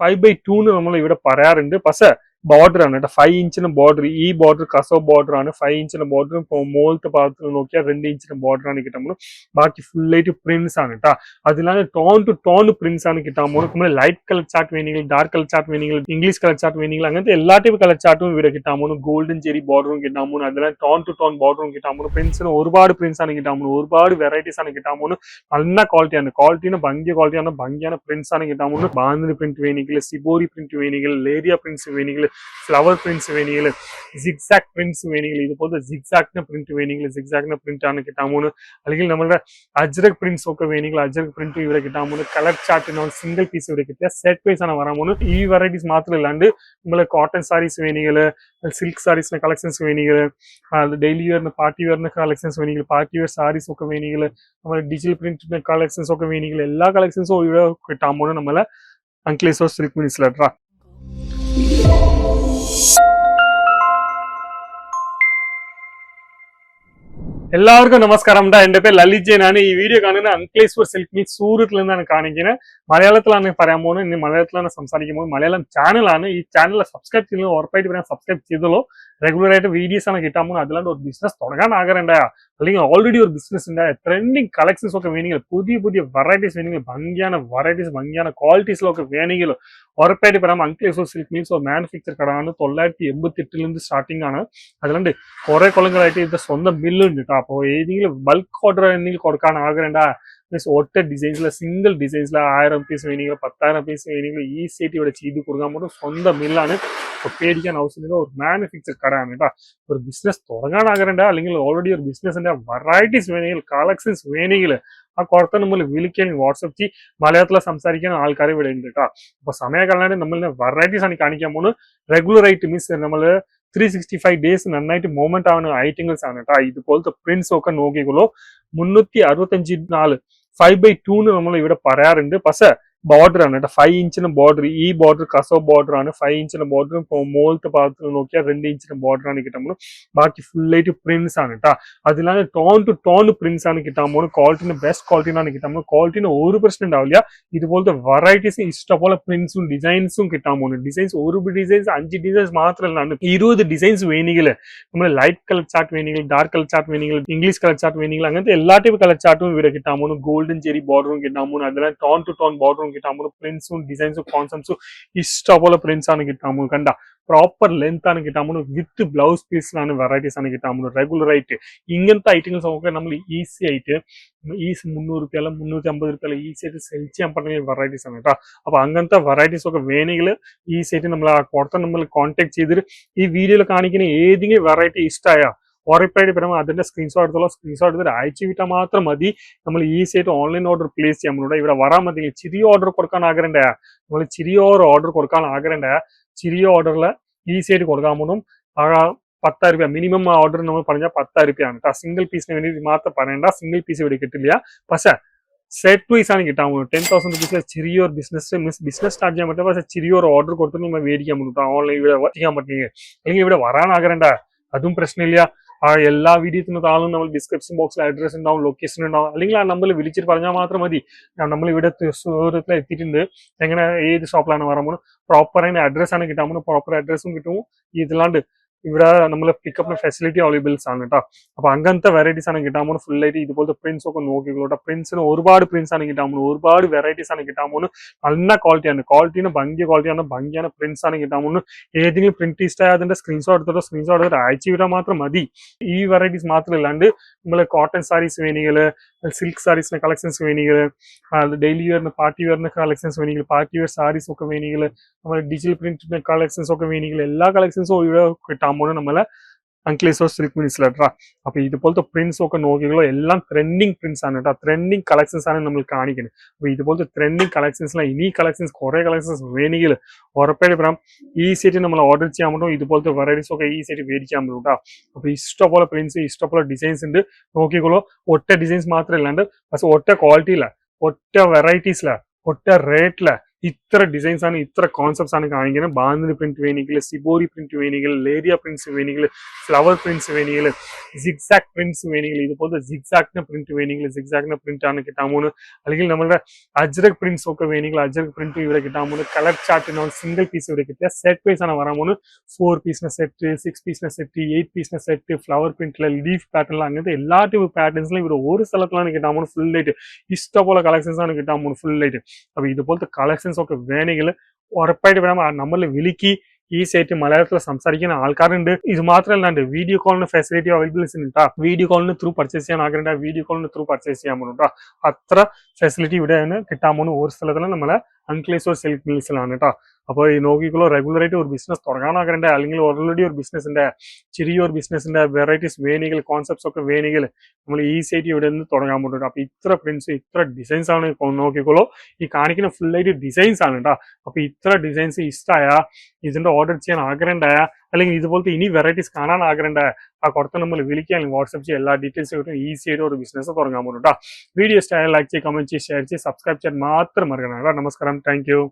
5/2 നമ്മൾ ഇവിടെ പറയാറുണ്ട്. പക്ഷെ ബോർഡർ ആണ് കേട്ടോ, 5 ഇഞ്ചിന് ബോർഡർ. ഈ ബോർഡർ കസോ ബോർഡർ ആണ്. 5 ഇഞ്ചിന് ബോർഡർ മുകളിലത്തെ ഭാഗത്ത് നോക്കിയാൽ 2 ഇഞ്ചിന് ബോർഡർ ആണ് കിട്ടാൻ പോകുന്നത്. ബാക്കി ഫുള്ളായിട്ട് പ്രിന്റ്സ് ആണ് കേട്ടോ. അതിലാണ് ടോൺ ടു ടോൺ പ്രിന്റ്സ് ആണ് കിട്ടാൻ പോകുന്നത്. നമ്മൾ ലൈറ്റ് കളർ ചാർട്ട് വേണമെങ്കിൽ, ഡാർക്ക് കളർ ചാർട്ട് വേണമെങ്കിൽ, ഇംഗ്ലീഷ് കളർ ചാർട്ട് വേണമെങ്കിൽ, അങ്ങനത്തെ എല്ലാ ടൈപ്പ് കളർ ചാർട്ടും ഇവിടെ കിട്ടാൻ പോകുന്നു. ഗോൾഡൻ ജെറി ബോർഡറും കിട്ടാൻ പോകുന്നു. അതിലാണ് ടോൺ ടു ടോൺ ബോർഡറും കിട്ടാൻ പോകുന്നു. പ്രിന്റ്സിന് ഒരുപാട് പ്രിന്റ്സ് ആണ് കിട്ടാൻ പോകുന്നത്. ഒരുപാട് വെറൈറ്റീസ് ആണ് കിട്ടാൻ പോകുന്നത്. നല്ല ക്വാളിറ്റിയാണ്. ക്വാളിറ്റിന് ഭംഗിയാണ് പ്രിന്റ്സ് ആണ് കിട്ടാൻ പോകുന്നത്. ബാന്തിനി പ്രിന്റ് വേണമെങ്കിൽ, സിബോരി പ്രിന്റ് വേണമെങ്കിൽ, ലേരിയ പ്രിന്റ്സ് വേണമെങ്കിൽ, ഫ്ലവർ പ്രിന്റ്സ് വേണമെങ്കിൽ, സിഗ്സാക് പ്രിന്റ്സ് വേണമെങ്കിൽ, ഇതുപോലത്തെ സിഗ്സാക്കിന്റെ പ്രിന്റ് വേണമെങ്കിൽ സിഗ്സാക്കിന്റെ പ്രിന്റ് ആണ് കിട്ടാൻ പോകുന്നത്. അല്ലെങ്കിൽ നമ്മുടെ അജ്രക് പ്രിന്റ്സ് ഒക്കെ വേണമെങ്കിൽ അജ്രക് പ്രിന്റ് ഇവിടെ കിട്ടാൻ പോകുന്നത്. കളർ ചാർട്ട് സിംഗിൾ പീസ് ഇവിടെ കിട്ടിയ സെറ്റ് വൈസ് ആണ് വരാൻ പോകുന്നത്. ഈ വെറൈറ്റീസ് മാത്രമല്ലാണ്ട് നമ്മൾ കോട്ടൺ സാരീസ് വേണമെങ്കിൽ, സിൽക്ക് സാരീസിന്റെ കളക്ഷൻസ് വേണമെങ്കിൽ, ഡെയിലി വെയറിന് പാർട്ടി വെയറിന് കളക്ഷൻസ് വേണമെങ്കിൽ, പാർട്ടി വെയർ സാരീസ് ഒക്കെ വേണമെങ്കിൽ, നമ്മൾ ഡിജിറ്റൽ പ്രിന്റിന്റെ കളക്ഷൻസ് ഒക്കെ വേണമെങ്കിൽ, എല്ലാ കളക്ഷൻസും ഇവിടെ കിട്ടാൻ പോകുന്നത് നമ്മളെ അങ്ക്ലേശ്വർ സിൽക്ക് മിനിസിലേട്ടാ. എല്ലാവർക്കും നമസ്കാരം. എന്റെ പേര് ലലിത് ജെയിൻ ആണ്. ഈ വീഡിയോ കാണുന്നത് അങ്ക്ലേശ്വർ സിൽക്ക് മിൽ സൂറത്തിൽ നിന്നാണ് കാണിക്കുന്നത്. മലയാളത്തിലാണ് പറയാൻ പോകുന്നത്. ഇനി മലയാളത്തിലാണ് സംസാരിക്കുമ്പോൾ മലയാളം ചാനലാണ്. ഈ ചാനൽ സബ്സ്ക്രൈബ് ചെയ്യുന്നത് ഉറപ്പായിട്ട് പറയാൻ സബ്സ്ക്രൈബ് ചെയ്തോളൂ. റെഗുലർ ആയിട്ട് വീഡിയോസ് ആണ് കിട്ടാൻ പോകുന്നത്. അതിലാണ്ട് ഒരു ബിസിനസ് തുടങ്ങാൻ ആഗ്രഹമുണ്ടായ, അല്ലെങ്കിൽ ഓൾറെഡി ഒരു ബിസിനസ് ഉണ്ടായ, ട്രെൻഡിങ് കളക്ഷൻസ് ഒക്കെ വേണമെങ്കിൽ, പുതിയ വെറൈറ്റീസ് വേണമെങ്കിൽ, ഭംഗിயான ക്വാളിറ്റീസിലൊക്കെ വേണമെങ്കിൽ ഉറപ്പായിട്ട് പറയാം അങ്ക്ലേശ്വർ സിൽക്ക് മിൽസ് ഒരു മാനുഫാക്ചർ കടയാണ്. 988 സ്റ്റാർട്ടിംഗ് ആണ്. അതിലുണ്ട് കുറെ കൊല്ലങ്ങളായിട്ട് ഇത് സ്വന്തം മില്ലുണ്ട് കേട്ടോ. അപ്പോൾ ഏതെങ്കിലും ബൾക്ക് ഓർഡർ എന്തെങ്കിലും കൊടുക്കാൻ ആഗ്രഹമുണ്ടാ, മീൻസ് ഒറ്റ ഡിസൈൻസിലെ സിംഗിൾ ഡിസൈൻസിലെ 1000 പീസ് വേണമെങ്കിൽ, 10,000 പീസ് വേണമെങ്കിൽ ഈസി ആയിട്ട് ഇവിടെ ചെയ്ത് കൊടുക്കാൻ പറ്റും. സ്വന്തം മില്ലാണ്. അപ്പോൾ പേടിക്കാൻ ആവശ്യമില്ല. ഒരു മാനുഫാക്ചർ കടയാണ് കേട്ടോ. ഒരു ബിസിനസ് തുടങ്ങാൻ ആഗ്രഹമുണ്ടാ, അല്ലെങ്കിൽ ഓൾറെഡി ഒരു ബിസിനസിന്റെ വെറൈറ്റീസ് വേണമെങ്കിൽ, കളക്ഷൻസ് വേണമെങ്കിൽ ആ കുറത്ത നമ്മൾ വിളിക്കുകയാണെങ്കിൽ വാട്സപ്പ് ചെയ്ത് മലയാളത്തിൽ സംസാരിക്കാൻ ആൾക്കാർ ഇവിടെ ഉണ്ട് കേട്ടോ. അപ്പൊ സമയം കളയാണ്ട് നമ്മൾ വെറൈറ്റീസ് ആണ് കാണിക്കാൻ പോകുന്നത്. റെഗുലർ ആയിട്ട് മീൻസ് നമ്മൾ 365 ഡേയ്സ് നന്നായിട്ട് മൂവ്മെന്റ് ആവുന്ന ഐറ്റംസ് ആണ് കേട്ടോ. ഇതുപോലത്തെ പ്രിന്റ്സ് ഒക്കെ നോക്കിക്കോളൂ. 365 നാൾ 5/2 നമ്മൾ ഇവിടെ പറയാറുണ്ട്. പക്ഷെ ബോർഡർ ആണ് കേട്ടോ, 5 ഇഞ്ചിന് ബോർഡർ. ഈ ബോർഡർ കസോ ബോർഡർ ആണ്. 5 ഇഞ്ചിന് ബോർഡർ മുകളിലത്തെ ഭാഗത്ത് നോക്കിയാൽ 2 ഇഞ്ചിന് ബോർഡർ ആണ് കിട്ടാൻ പോകുന്നത്. ബാക്കി ഫുള്ളായിട്ട് പ്രിന്റ്സ് ആണ് കേട്ടോ. അതിലാണ് ടോൺ ടു ടോൺ പ്രിന്റ്സ് ആണ് കിട്ടാൻ പോകുന്നത്. ക്വാളിറ്റിന് ബെസ്റ്റ് ക്വാളിറ്റിനാണ് കിട്ടാൻ പോകുന്നത്. ക്വാളിറ്റിന് ഒരു പ്രശ്നം ഉണ്ടാവില്ല. ഇതുപോലത്തെ വെറൈറ്റീസ് ഇഷ്ടംപോലെ പ്രിന്റ്സും ഡിസൈൻസും കിട്ടാൻ പോകുന്നത്. ഡിസൈൻസ് ഒരു ഡിസൈൻസ് 5 ഡിസൈൻസ് മാത്രമല്ലാണ്ട് 20 ഡിസൈൻസ് വേണമെങ്കിൽ, നമ്മൾ ലൈറ്റ് കളർ ചാർട്ട് വേണമെങ്കിൽ, ഡാർക്ക് കളർ ചാർട്ട് വേണമെങ്കിൽ, ഇംഗ്ലീഷ് കളർ ചാർട്ട് വേണമെങ്കിൽ, അങ്ങനത്തെ എല്ലാ ടൈപ്പ് കളർ ചാർട്ടും ഇവിടെ കിട്ടാൻ പോകുന്നു. ഗോൾഡൻ ജെറി ബോർഡറും കിട്ടാൻ പോകുന്നു. അതിലാണ് ടോൺ ടു ടോൺ ബോർഡറും കിട്ടാൻ പോകുന്നു. പ്രിന്റ്സും ഡിസൈൻസും കോൺസെപ്റ്റ്സും ഇഷ്ടംപോലെ പ്രിന്റ്സ് ആണ് കിട്ടാൻ പോകുന്നത്. കണ്ട പ്രോപ്പർ ലെങ്ത് ആണ് കിട്ടാൻ പോകുന്നത്. വിത്ത് ബ്ലൗസ് പീസിലാണ് വെറൈറ്റീസ് ആണ് കിട്ടാൻ പോകുന്നത്. റെഗുലർ ആയിട്ട് ഇങ്ങനത്തെ ഐറ്റംസ് ഒക്കെ നമ്മൾ ഈസി ആയിട്ട് 300 രൂപ 350 രൂപ ഈസി ആയിട്ട് സെൽ ചെയ്യാൻ പറ്റുന്ന വെറൈറ്റീസ് ആണ് കേട്ടോ. അപ്പൊ അങ്ങനത്തെ വെറൈറ്റീസ് ഒക്കെ വേണമെങ്കിൽ ഈസി ആയിട്ട് നമ്മൾ ആ പുറത്ത് നമ്മൾ കോൺടാക്ട് ചെയ്തിട്ട് ഈ വീഡിയോയിൽ കാണിക്കുന്ന ഏതെങ്കിലും വെറൈറ്റി ഇഷ്ടമായ ഉറപ്പായിട്ട് പറയുമ്പോൾ അതിന്റെ സ്ക്രീൻഷോട്ട് എടുത്തിട്ട് അയച്ചു വിട്ടാൽ മാത്രം മതി. നമ്മൾ ഈസി ആയിട്ട് ഓൺലൈൻ ഓർഡർ പ്ലേസ് ചെയ്യാൻ പറ്റും. ഇവിടെ വരാൻ മതി. ചെറിയ ഓർഡർ കൊടുക്കാൻ ആഗ്രഹമുണ്ടായ, നമ്മൾ ചെറിയ ഓർഡർ കൊടുക്കാൻ ആഗ്രഹമുണ്ടായ ചെറിയ ഓർഡറിൽ ഈസി ആയിട്ട് കൊടുക്കാൻ പറ്റും. 10,000 രൂപ മിനിമം ഓർഡർ നമ്മൾ പറഞ്ഞാൽ 10,000 രൂപയാണ് കേട്ടോ. സിംഗിൾ പീസിന് വേണ്ടി മാത്രം പറയണ്ട. സിംഗിൾ പീസ് ഇവിടെ കിട്ടില്ല. പക്ഷെ സെറ്റ് വൈസ് ആണ് കിട്ടാൻ പോകുന്നത്. 10,000 റുപ്പീസിലെ ചെറിയൊരു ബിസിനസ് സ്റ്റാർട്ട് ചെയ്യാൻ പറ്റും. പക്ഷെ ചെറിയൊരു ഓർഡർ കൊടുത്തിട്ട് നമ്മൾ മേടിക്കാൻ പറ്റും. ഓൺലൈൻ ഇവിടെ ചെയ്യാൻ പറ്റില്ല. അല്ലെങ്കിൽ ഇവിടെ വരാൻ ആഗ്രഹമുണ്ട, അതും പ്രശ്നമില്ല. ആ എല്ലാ വീഡിയോത്തിന് താളും നമ്മൾ ഡിസ്ക്രിപ്ഷൻ ബോക്സിൽ അഡ്രസ് ഉണ്ടാവും, ലൊക്കേഷൻ ഉണ്ടാവും. അല്ലെങ്കിൽ ആ നമ്പറിൽ വിളിച്ചിട്ട് പറഞ്ഞാൽ മാത്രം മതി. നമ്മൾ ഇവിടെ സൂറത്തിൽ എത്തിയിട്ടുണ്ട്. എങ്ങനെ ഏത് ഷോപ്പിലാണ് പറയുമ്പോൾ പ്രോപ്പർ അതിന്റെ അഡ്രസ് ആണ് കിട്ടാൻ പോകുന്നത്. പ്രോപ്പർ അഡ്രസ്സും കിട്ടും. ഇതിലാണ്ട് ഇവിടെ നമ്മൾ പിക്കപ്പിന് ഫെസിലിറ്റി അവൈലബിൾസ് ആണ് കേട്ടോ. അപ്പൊ അങ്ങനത്തെ വെറൈറ്റീസ് ആണ് കിട്ടാൻ പോകുന്നത്. ഫുൾ ആയിട്ട് ഇതുപോലത്തെ പ്രിന്റ്സ് ഒക്കെ നോക്കിക്കോട്ടെ. പ്രിന്റ്സിന് ഒരുപാട് പ്രിന്റ്സ് ആണ് കിട്ടാൻ പോകുന്നത്. ഒരുപാട് വെറൈറ്റീസ് ആണ് കിട്ടാൻ പോകുന്നത്. നല്ല ക്വാളിറ്റിയാണ്. ഭംഗിയാണ് പ്രിന്റ്സ് ആണ് കിട്ടാൻ പോകുന്നത്. ഏതെങ്കിലും പ്രിന്റ് ഇഷ്ടമായ അതിന്റെ സ്ക്രീൻഷോട്ട് എടുത്തിട്ട് അയച്ചു വിടാൻ മാത്രം മതി. ഈ വെറൈറ്റീസ് മാത്രമല്ലാണ്ട് നമ്മൾ കോട്ടൺ സാരീസ് വേണമെങ്കിൽ, സിൽക്ക് സാരീസിന്റെ കളക്ഷൻസ് വേണമെങ്കിൽ, ഡെയിലി വെയറിന് പാർട്ടി വെയറിന് കളക്ഷൻസ് വേണമെങ്കിൽ, പാർട്ടി വെയർ സാരീസ് ഒക്കെ വേണമെങ്കിൽ, നമ്മൾ ഡിജിറ്റൽ പ്രിന്റിന്റെ കളക്ഷൻസ് ഒക്കെ വേണമെങ്കിൽ, എല്ലാ കളക്ഷൻസും ഇവിടെ കിട്ടാൻ പോകുന്നത് നമ്മളെ അങ്ക്ലേശ്വർ സിൽക്ക് മിനിസിലേട്ടാ. അപ്പൊ ഇതുപോലത്തെ പ്രിന്റ്സ് ഒക്കെ നോക്കിയാലോ എല്ലാം ട്രെൻഡിങ് പ്രിന്റ്സ് ആണ് കേട്ടോ. ട്രെൻഡിങ് കളക്ഷൻസ് ആണ് നമ്മൾ കാണിക്കുന്നത്. അപ്പൊ ഇതുപോലത്തെ ട്രെൻഡിങ് കളക്ഷൻസിലാണ് ഇനി കുറെ കളക്ഷൻസ് വേണമെങ്കിൽ ഉറപ്പായിട്ട് പറയാം ഈസി ആയിട്ട് നമ്മൾ ഓർഡർ ചെയ്യാൻ പറ്റും. ഇതുപോലത്തെ വെറൈറ്റീസ് ഒക്കെ ഈസി ആയിട്ട് മേടിക്കാൻ പറ്റും കേട്ടോ. അപ്പൊ ഇഷ്ടംപോലെ പ്രിന്റ്സ്, ഇഷ്ടംപോലെ ഡിസൈൻസ് ഉണ്ട്. നോക്കിക്കോളൂ. ഒറ്റ ഡിസൈൻസ് മാത്രമല്ലാണ്ട് പക്ഷെ ഒറ്റ ക്വാളിറ്റിയില, ഒറ്റ വെറൈറ്റീസില, ഒറ്റ റേറ്റില ഇത്ര ഡിസൈൻസ് ആണ്, ഇത്ര കോൺസെപ്റ്റ്സ് ആണ് കാണിക്കുന്നത്. ബാന്തിനി പ്രിന്റ് വേണമെങ്കിൽ, സിബോരി പ്രിന്റ് വേണമെങ്കിൽ, ലേരിയ പ്രിന്റ്സ് വേണമെങ്കിൽ, ഫ്ലവർ പ്രിന്റ്സ് വേണമെങ്കിൽ, സിഗ്സാക് പ്രിന്റ്സ് വേണമെങ്കിൽ, ഇതുപോലത്തെ സിഗ്സാക്കിന്റെ പ്രിന്റ് വേണമെങ്കിൽ സിഗ്സാക്കിന്റെ പ്രിന്റ് ആണ് കിട്ടാൻ പോകുന്നത്. അല്ലെങ്കിൽ നമ്മുടെ അജ്രക് പ്രിന്റ്സ് ഒക്കെ വേണമെങ്കിൽ അജ്രക് പ്രിന്റ് ഇവിടെ കിട്ടാൻ പോകുന്നത്. കളർ ചാർട്ട് സിംഗിൾ പീസ് ഇവിടെ കിട്ടിയ സെറ്റ് വൈസ് ആണ് വരാൻ പോകുന്നത്. 4 പീസിന് സെറ്റ്, 6 പീസിന് സെറ്റ്, 8 പീസിന് സെറ്റ്, ഫ്ലവർ പ്രിന്റിലെ ലീഫ് പാറ്റേണിൽ അങ്ങനത്തെ എല്ലാ ടൈപ്പ് പാറ്റേൺസിലും ഇവിടെ ഒരു സ്ഥലത്തിലാണ് കിട്ടാൻ പോകുന്നത്. ഫുൾ ആയിട്ട് ഇഷ്ടംപോലെ കളക്ഷൻസ് ആണ് കിട്ടാൻ പോകുന്നത് ഫുൾ ആയിട്ട്. അപ്പൊ ഇതുപോലത്തെ കളക്ഷൻസ് ഒക്കെ വേണമെങ്കിൽ ഉറപ്പായിട്ട് വേണം നമ്പറിൽ വിളിക്ക്. ഈ സൈറ്റ് മലയാളത്തിൽ സംസാരിക്കുന്ന ആൾക്കാരുണ്ട്. ഇത് മാത്രമല്ലാണ്ട് വീഡിയോ കോളിന് ഫെസിലിറ്റി അവൈലബിലിറ്റി ഉണ്ടാ. വീഡിയോ കോളിന് ത്രൂ പർച്ചേസ് ചെയ്യാൻ ആഗ്രഹം വീഡിയോ കോളിന് ത്രൂ പർച്ചേസ് ചെയ്യാൻ പോകുന്നുണ്ടോ. അത്ര ഫെസിലിറ്റി ഇവിടെയാണ് കിട്ടാൻ പോകുന്ന ഒരു സ്ഥലത്തിലും നമ്മളെ അൺക്ലേസ്വർ സിൽക്ക് മിൽസിലാണ് കേട്ടോ. അപ്പോൾ ഈ നോക്കിക്കോളൂ, റെഗുലറായിട്ട് ഒരു ബിസിനസ് തുടങ്ങാൻ ആഗ്രഹം അല്ലെങ്കിൽ ഓൾറെഡി ഒരു ബിസിനസിന്റെ ചെറിയൊരു ബിസിനസിന്റെ വെറൈറ്റീസ് വേണമെങ്കിൽ കോൺസെപ്റ്റ്സ് ഒക്കെ വേണമെങ്കിൽ നമ്മൾ ഈ സൈറ്റ് ഇവിടെ നിന്ന് തുടങ്ങാൻ പോകുന്നുണ്ട്. അപ്പൊ ഇത്ര പ്രിന്റ്സ്, ഇത്ര ഡിസൈൻസ് ആണ് നോക്കിക്കോളൂ. ഈ കാണിക്കുന്ന ഫുൾ ആയിട്ട് ഡിസൈൻസ് ആണ് കേട്ടോ. അപ്പൊ ഇത്ര ഡിസൈൻസ് ഇഷ്ടമായ, ഇതിന്റെ ഓർഡർ ചെയ്യാൻ ആഗ്രഹമുണ്ടായ, അല്ലെങ്കിൽ ഇതുപോലത്തെ ഇനി വെറൈറ്റീസ് കാണാൻ ആഗ്രഹമുണ്ടായ ആ കുറച്ച് നമ്മൾ വിളിക്കുക, അല്ലെങ്കിൽ വാട്സ്ആപ്പ് ചെയ്യുക. എല്ലാ ഡീറ്റെയിൽസ് കിട്ടും. ഈസി ആയിട്ട് ഒരു ബിസിനസ് തുടങ്ങാൻ പോകുന്നുണ്ട്. വീഡിയോ ഇഷ്ടമായ ലൈക്ക് ചെയ്യുക, കമന്റ് ചെയ്യുക, ഷെയർ ചെയ്യുക, സബ്സ്ക്രൈബ് ചെയ്യാൻ മാത്രം മറക്കണം. നമസ്കാരം, താങ്ക് യു.